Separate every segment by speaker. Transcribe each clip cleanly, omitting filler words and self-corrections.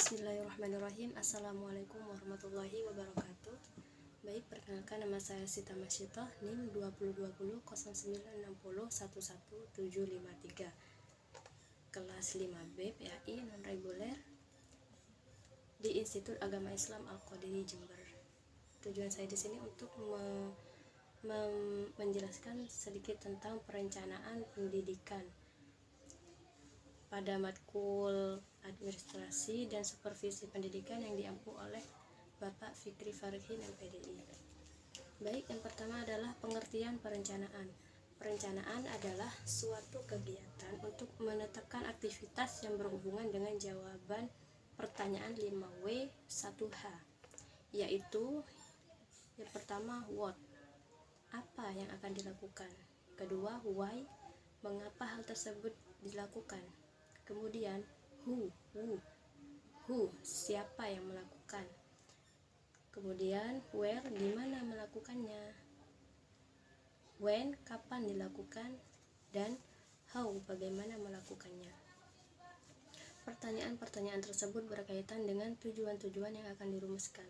Speaker 1: Bismillahirrahmanirrahim. Assalamualaikum warahmatullahi wabarakatuh. Baik, perkenalkan, nama saya Sita Masyitoh, NIM 20200960111753, kelas 5B PAI non-reguler di Institut Agama Islam Al-Qadiri, Jember. Tujuan saya di sini untuk menjelaskan sedikit tentang perencanaan pendidikan pada matkul administrasi dan supervisi pendidikan yang diampu oleh Bapak Fikri Farhin MPDI. Baik, yang pertama adalah pengertian perencanaan. Perencanaan adalah suatu kegiatan untuk menetapkan aktivitas yang berhubungan dengan jawaban pertanyaan 5W 1H, yaitu yang pertama what, apa yang akan dilakukan. Kedua why, mengapa hal tersebut dilakukan. Kemudian who, siapa yang melakukan. Kemudian where, di mana melakukannya. When, kapan dilakukan. Dan how, bagaimana melakukannya. Pertanyaan-pertanyaan tersebut berkaitan dengan tujuan-tujuan yang akan dirumuskan,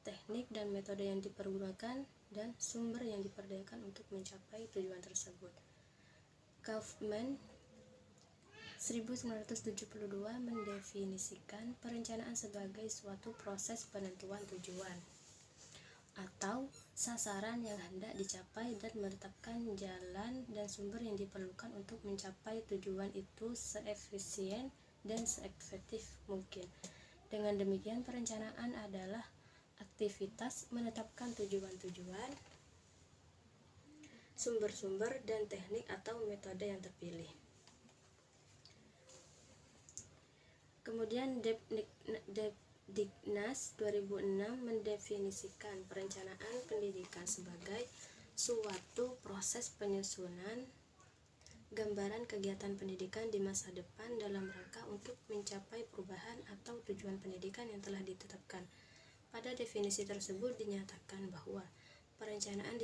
Speaker 1: teknik dan metode yang dipergunakan, dan sumber yang diperdayakan untuk mencapai tujuan tersebut. Kaufman 1972 mendefinisikan perencanaan sebagai suatu proses penentuan tujuan atau sasaran yang hendak dicapai dan menetapkan jalan dan sumber yang diperlukan untuk mencapai tujuan itu seefisien dan seefektif mungkin. Dengan demikian, perencanaan adalah aktivitas menetapkan tujuan-tujuan, sumber-sumber, dan teknik atau metode yang terpilih. Kemudian Depdiknas 2006 mendefinisikan perencanaan pendidikan sebagai suatu proses penyusunan gambaran kegiatan pendidikan di masa depan dalam rangka untuk mencapai perubahan atau tujuan pendidikan yang telah ditetapkan. Pada definisi tersebut dinyatakan bahwa perencanaan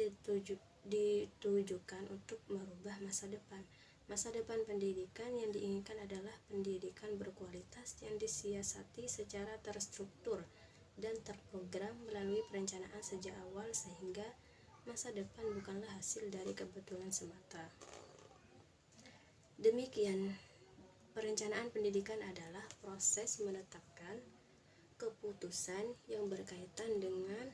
Speaker 1: ditujukan untuk merubah masa depan. Masa depan pendidikan yang diinginkan adalah pendidikan berkualitas yang disiasati secara terstruktur dan terprogram melalui perencanaan sejak awal, sehingga masa depan bukanlah hasil dari kebetulan semata. Demikian, perencanaan pendidikan adalah proses menetapkan keputusan yang berkaitan dengan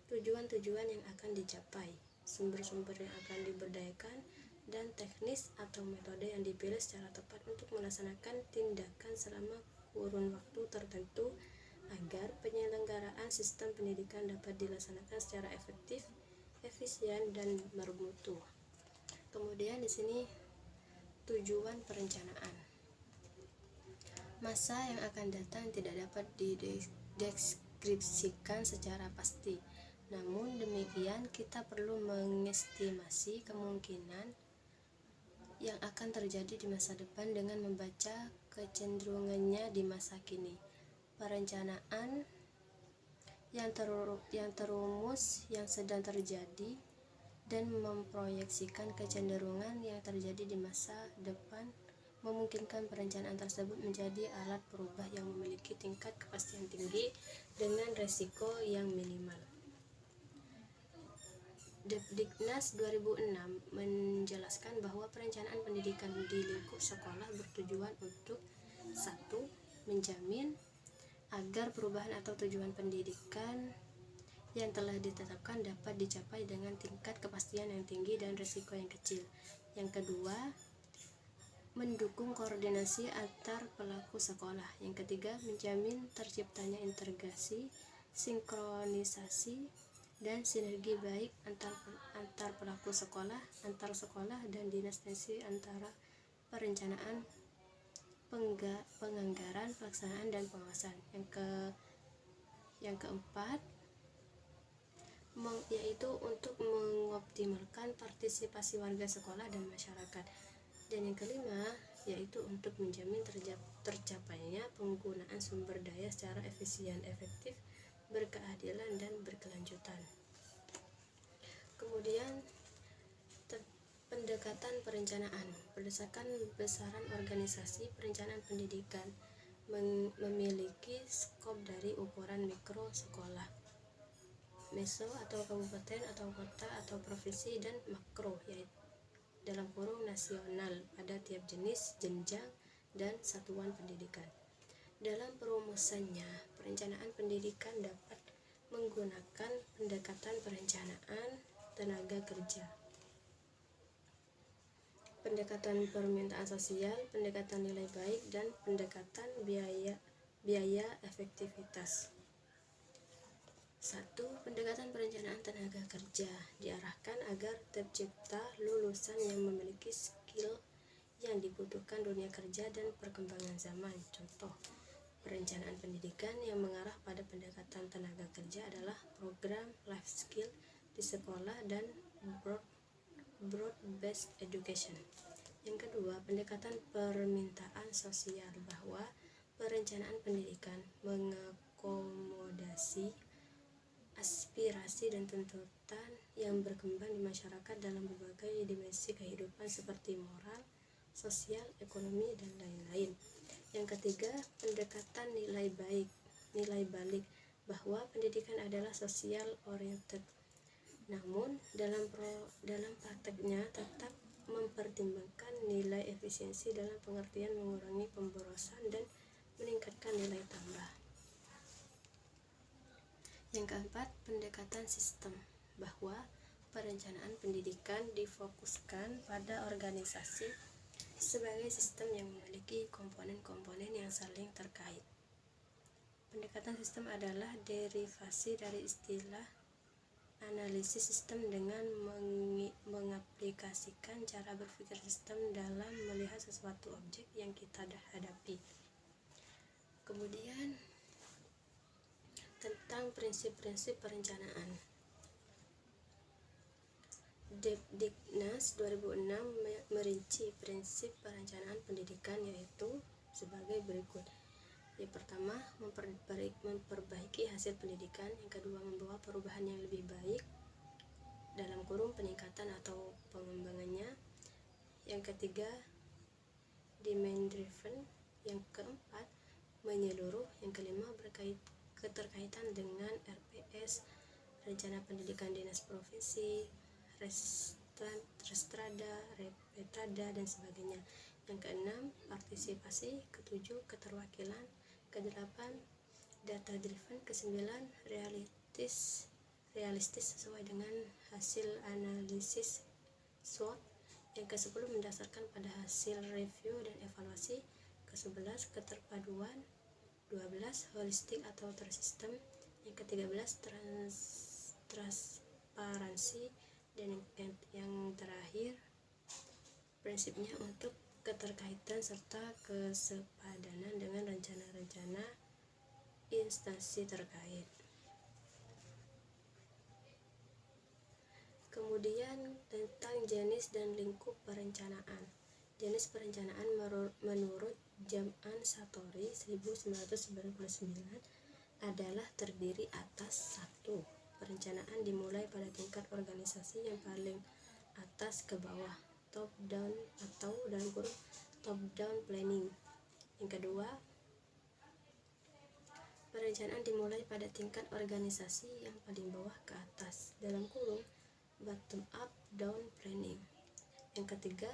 Speaker 1: tujuan-tujuan yang akan dicapai, sumber-sumber yang akan diberdayakan, dan teknis atau metode yang dipilih secara tepat untuk melaksanakan tindakan selama kurun waktu tertentu agar penyelenggaraan sistem pendidikan dapat dilaksanakan secara efektif, efisien, dan bermutu. Kemudian di sini tujuan perencanaan. Masa yang akan datang tidak dapat dideskripsikan secara pasti. Namun demikian, kita perlu mengestimasi kemungkinan yang akan terjadi di masa depan dengan membaca kecenderungannya di masa kini. Perencanaan yang terumus yang sedang terjadi dan memproyeksikan kecenderungan yang terjadi di masa depan memungkinkan perencanaan tersebut menjadi alat perubah yang memiliki tingkat kepastian tinggi dengan resiko yang minimal. Depdiknas 2006 menjelaskan bahwa perencanaan pendidikan di lingkup sekolah bertujuan untuk 1. Menjamin agar perubahan atau tujuan pendidikan yang telah ditetapkan dapat dicapai dengan tingkat kepastian yang tinggi dan risiko yang kecil. Yang kedua, mendukung koordinasi antar pelaku sekolah. Yang ketiga, menjamin terciptanya integrasi, sinkronisasi, dan sinergi baik antar pelaku sekolah, antar sekolah, dan dinamisi antara perencanaan, penganggaran, pelaksanaan, dan pengawasan. Yang keempat, yaitu untuk mengoptimalkan partisipasi warga sekolah dan masyarakat. Dan yang kelima, yaitu untuk menjamin tercapainya penggunaan sumber daya secara efisien, efektif, berkeadilan, dan berkelanjutan. Kemudian pendekatan perencanaan berdasarkan besaran organisasi perencanaan pendidikan memiliki skop dari ukuran mikro sekolah, meso atau kabupaten atau kota atau provinsi, dan makro yaitu dalam kurung nasional pada tiap jenis, jenjang, dan satuan pendidikan. Dalam perumusannya, perencanaan pendidikan dapat menggunakan pendekatan perencanaan tenaga kerja, pendekatan permintaan sosial, pendekatan nilai baik, dan pendekatan biaya efektivitas. 1. Pendekatan perencanaan tenaga kerja diarahkan agar tercipta lulusan yang memiliki skill yang dibutuhkan dunia kerja dan perkembangan zaman. Contoh, perencanaan pendidikan yang mengarah pada pendekatan tenaga kerja adalah program life skill di sekolah dan broad-based education. Yang kedua, pendekatan permintaan sosial, bahwa perencanaan pendidikan mengakomodasi aspirasi dan tuntutan yang berkembang di masyarakat dalam berbagai dimensi kehidupan seperti moral, sosial, ekonomi, dan lain-lain. Yang ketiga, pendekatan nilai balik, bahwa pendidikan adalah social oriented, namun dalam prakteknya tetap mempertimbangkan nilai efisiensi dalam pengertian mengurangi pemborosan dan meningkatkan nilai tambah. Yang keempat, pendekatan sistem, bahwa perencanaan pendidikan difokuskan pada organisasi sebagai sistem yang memiliki komponen-komponen yang saling terkait. Pendekatan sistem adalah derivasi dari istilah analisis sistem dengan mengaplikasikan cara berpikir sistem dalam melihat sesuatu objek yang kita hadapi. Kemudian tentang prinsip-prinsip perencanaan. Depdiknas 2006 merinci prinsip perencanaan pendidikan yaitu sebagai berikut. Yang pertama, memperbaiki hasil pendidikan. Yang kedua, membawa perubahan yang lebih baik dalam kurung peningkatan atau pengembangannya. Yang ketiga, demand driven. Yang keempat, menyeluruh. Yang kelima, keterkaitan dengan RPS, rencana pendidikan dinas provinsi, restrada, repetada, dan sebagainya. Yang keenam, partisipasi. Ketujuh, keterwakilan. Kedelapan, data driven. Kesembilan, realistis sesuai dengan hasil analisis SWOT. Yang ke-10, mendasarkan pada hasil review dan evaluasi. Ke-11, keterpaduan. 12, holistik atau tersistem. Yang ke-13, transparansi. Dan yang terakhir, prinsipnya untuk keterkaitan serta kesepadanan dengan rencana-rencana instansi terkait. Kemudian tentang jenis dan lingkup perencanaan. Jenis perencanaan menurut Jam'an Satori 1999 adalah terdiri atas 1. Perencanaan dimulai pada tingkat organisasi yang paling atas ke bawah, top down atau dalam kurung top down planning. Yang kedua, perencanaan dimulai pada tingkat organisasi yang paling bawah ke atas, dalam kurung bottom up down planning. Yang ketiga,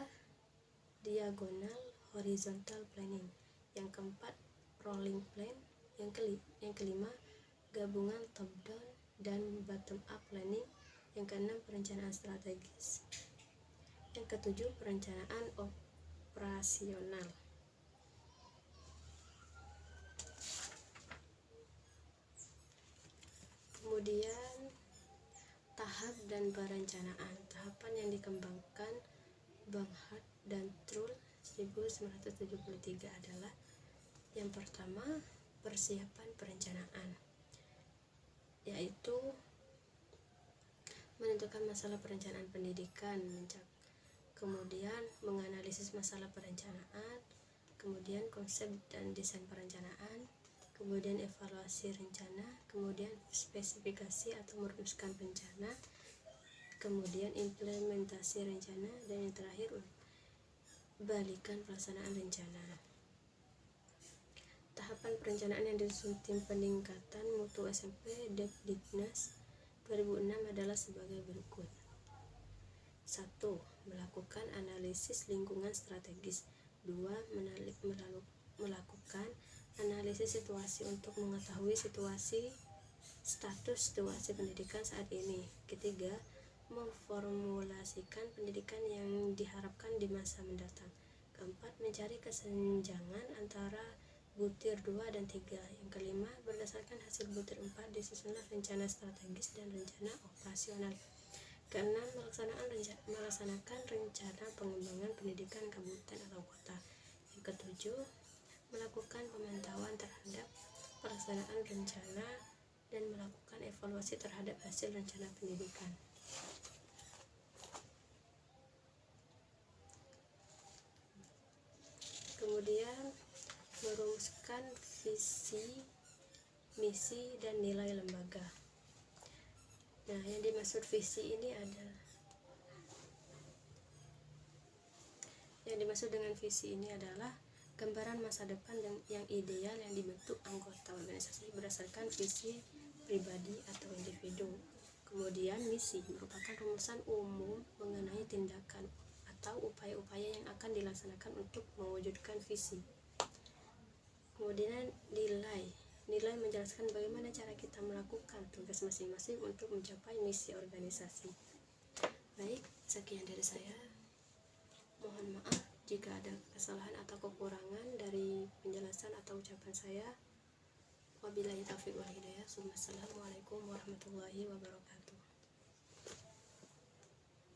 Speaker 1: diagonal horizontal planning. Yang keempat, rolling plan. Yang kelima, gabungan top down dan bottom up planning. Yang keenam, perencanaan strategis. Yang ketujuh, perencanaan operasional. Kemudian tahap dan perencanaan. Tahapan yang dikembangkan Bang Hart dan Trull 1973 adalah: yang pertama, persiapan perencanaan, yaitu menentukan masalah perencanaan pendidikan, kemudian menganalisis masalah perencanaan, kemudian konsep dan desain perencanaan, kemudian evaluasi rencana, kemudian spesifikasi atau merumuskan rencana, kemudian implementasi rencana, dan yang terakhir balikan pelaksanaan rencana. Tahap Tahapan perencanaan yang disusun Tim Peningkatan Mutu SMP Depdiknas 2006 adalah sebagai berikut. 1. Melakukan analisis lingkungan strategis. 2. Melakukan analisis situasi untuk mengetahui status situasi pendidikan saat ini. Ketiga, memformulasikan pendidikan yang diharapkan di masa mendatang. Keempat, mencari kesenjangan antara butir 2 dan 3. Yang kelima, berdasarkan hasil butir 4 disusunlah rencana strategis dan rencana operasional. Keenam, melaksanakan rencana pengembangan pendidikan kabupaten atau kota. Yang ketujuh, melakukan pemantauan terhadap pelaksanaan rencana dan melakukan evaluasi terhadap hasil rencana pendidikan. Kemudian merumuskan visi, misi, dan nilai lembaga. Nah, yang dimaksud visi ini adalah gambaran masa depan yang ideal yang dibentuk anggota organisasi berdasarkan visi pribadi atau individu. Kemudian misi merupakan rumusan umum mengenai tindakan atau upaya-upaya yang akan dilaksanakan untuk mewujudkan visi. Kemudian nilai menjelaskan bagaimana cara kita melakukan tugas masing-masing untuk mencapai misi organisasi. Baik, sekian dari saya. Mohon maaf jika ada kesalahan atau kekurangan dari penjelasan atau ucapan saya. Wabillahi taufiq wal hidayah. Assalamualaikum warahmatullahi wabarakatuh.